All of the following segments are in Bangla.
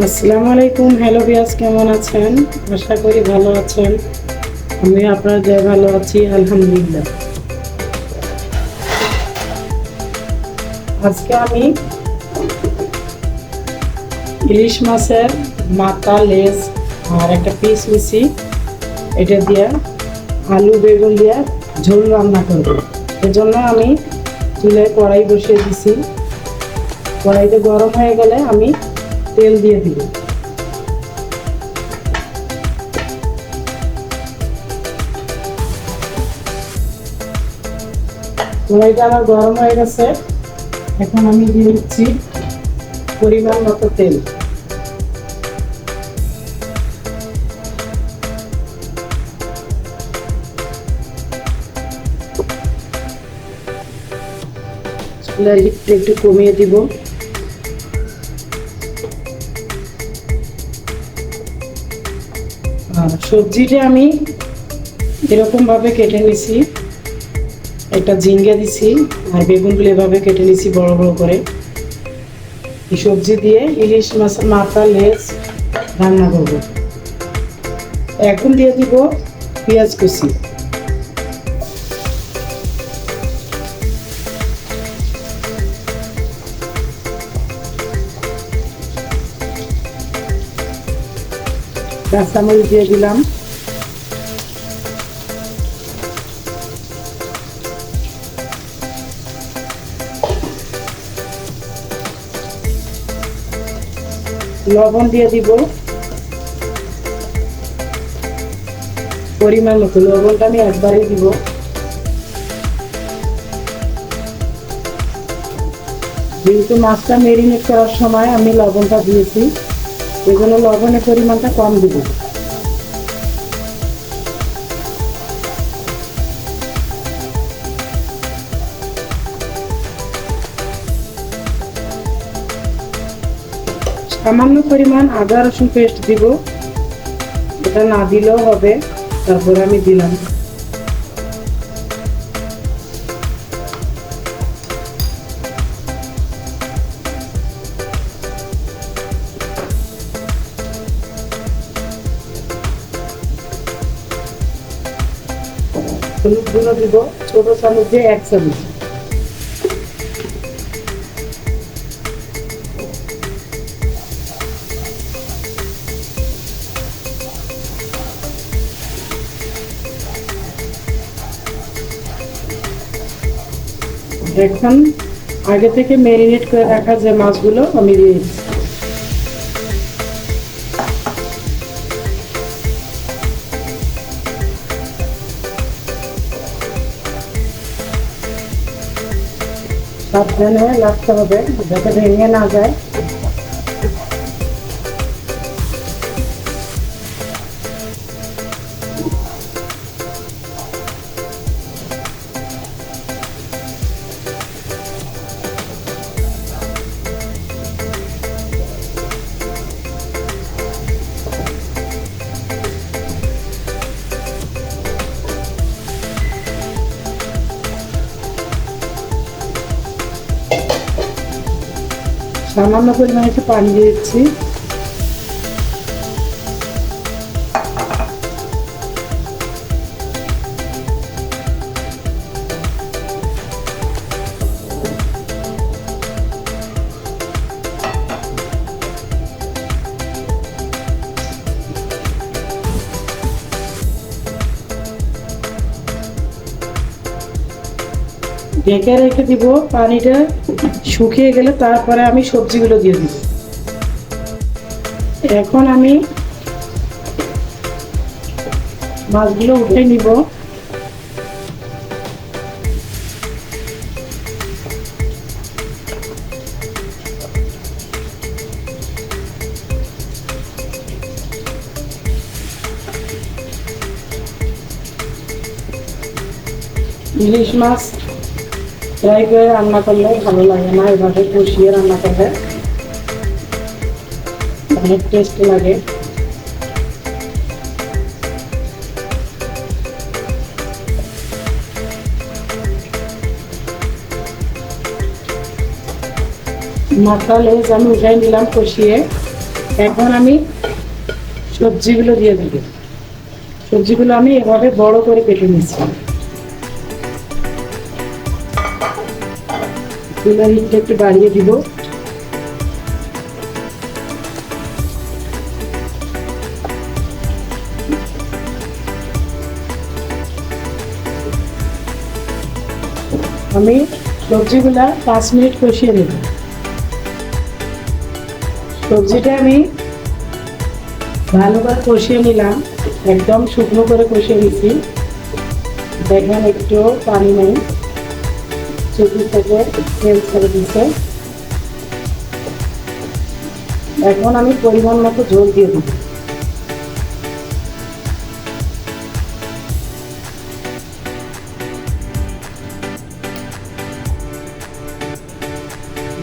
আসসালামু আলাইকুম। হ্যালো ভিউয়ার্স, কেমন আছেন? আশা করি ভালো আছেন। আমি আপনাদের ভালো আছি, আলহামদুলিল্লাহ। আজকে আমি ইলিশ মাছের মাথা, লেজ আর একটা পিস নিছি। এটা দিয়ে আলু বেগুন দিয়ে ঝোল রান্না করব। এর জন্য আমি চুলায় কড়াই বসিয়ে দিছি। কড়াইতে গরম হয়ে গেলে আমি তেল দিয়ে দিব। কড়াইটা আমার গরম হয়ে গেছে। এখন আমি দিয়ে দিচ্ছি পরিমাণ মতো তেল। চুলার হিটটা একটু কমিয়ে দিব। আর সবজিটা আমি এরকম ভাবে কেটে নিছি। একটা ঝিঙ্গা দিছি আর বেগুনগুলো এভাবে কেটে নিছি বড় বড় করে। এই সবজি দিয়ে ইলিশ মাছের মাথা, লেজ রান্না করব। এখন দিয়ে দিব পেঁয়াজ কুচি। কাঁচামরিচ দিয়ে দিলাম। লবণ দিয়ে দিব পরিমাণ মতো। লবণটা আমি একবারই দিব। যেহেতু মাছটা মেরিনেট করার সময় আমি লবণটা দিয়েছি, এই জন্য লবণের পরিমাণটা কম দিব। সামান্য পরিমাণ আদা রসুন পেস্ট দিব। এটা না দিলেও হবে, তারপরে আমি দিলাম। হলুদ গুঁড়ো দিব ছোট চামচ দিয়ে 1 চামচ। এখন আগে থেকে ম্যারিনেট করে রাখা যে মাছগুলো আমি দিয়ে দিচ্ছি। সাবধানে লাগতে হবে যাতে ভেঙে না যায়। সামান্য পরিমাণে একটু পানি দিয়ে দিচ্ছি। ঢেকে রেখে দিব। পানিটা শুকিয়ে গেলে তারপরে আমি সবজিগুলো দিয়ে দিব। এখন আমি মাছগুলো উঠে নিব। ইলিশ মাছ ফ্রাই করে রান্না করলে ভালো লাগে না, এভাবে কষিয়ে রান্না করলে অনেক টেস্ট লাগে। মাথা, লেজ আমি উঠাই নিলাম কষিয়ে। এখন আমি সবজিগুলো দিয়ে দিব। সবজিগুলো আমি এভাবে বড় করে কেটে নিচ্ছি। চুলার হিটটা একটু বাড়িয়ে দিব। আমি সবজিগুলা 5 মিনিট কষিয়ে নেব। সবজিটা আমি ভালো করে কষিয়ে নিলাম, একদম শুকনো করে কষিয়ে নিচ্ছি। দেখেন একটু পানি নেই, চুপি থেকে তেল ছেড়ে দিচ্ছে। এখন আমি পরিমাণ মতো ঝোল দিয়ে দিব।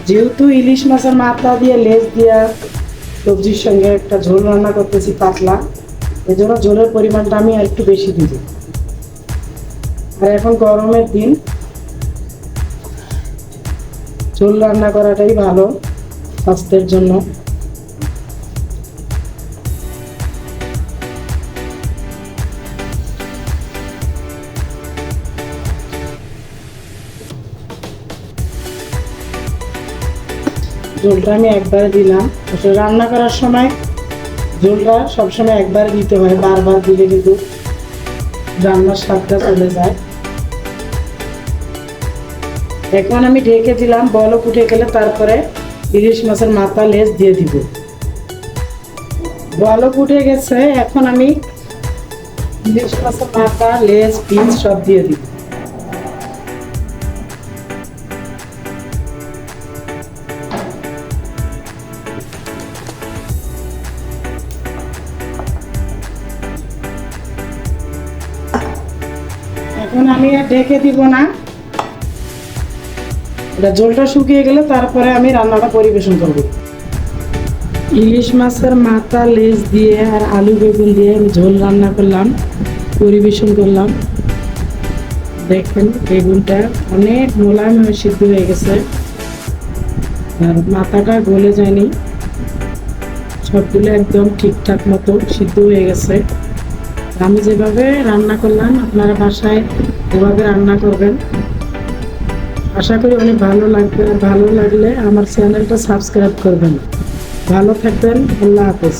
যেহেতু ইলিশ মাছের মাথা দিয়ে লেজ দিয়া সবজির সঙ্গে একটা ঝোল রান্না করতেছি পাতলা, এজন্য ঝোলের পরিমাণটা আমি আর একটু বেশি দিব। আর এখন গরমের দিন ঝোল রান্না করাটাই ভালো স্বাস্থ্যের জন্য। ঝোলটা আমি একবারে দিলাম। রান্না করার সময় ঝোলটা সবসময় একবারে দিতে হয়, বারবার দিলে কিন্তু রান্নার স্বাদটা চলে যায়। এখন আমি ঢেকে দিলাম, বলক উঠে গেলে তারপরে ইলিশ মাছের মাথা লেজ দিয়ে দিব। বলক উঠে গেছে, এখন আমি ইলিশ মাছের মাথা লেজ পিস সব দিয়ে দিব। এখন আমি আর ঢেকে দিব না, এটা ঝোলটা শুকিয়ে গেলে তারপরে আমি রান্নাটা পরিবেশন করব। ইলিশ মাছের মাথা লেজ দিয়ে আর আলু বেগুন দিয়ে আমি ঝোল রান্না করলাম, পরিবেশন করলাম। দেখেন বেগুনটা অনেক মোলায়েম হয়ে সিদ্ধ হয়ে গেছে, আর মাথাটা গলে যায়নি, সবগুলো একদম ঠিকঠাক মতো সিদ্ধ হয়ে গেছে। আমি যেভাবে রান্না করলাম আপনারা বাসায় এভাবে রান্না করবেন, আশা করি অনেক ভালো লাগবে। ভালো লাগলে আমার চ্যানেলটা সাবস্ক্রাইব করবেন। ভালো থাকবেন, আল্লাহ হাফেজ।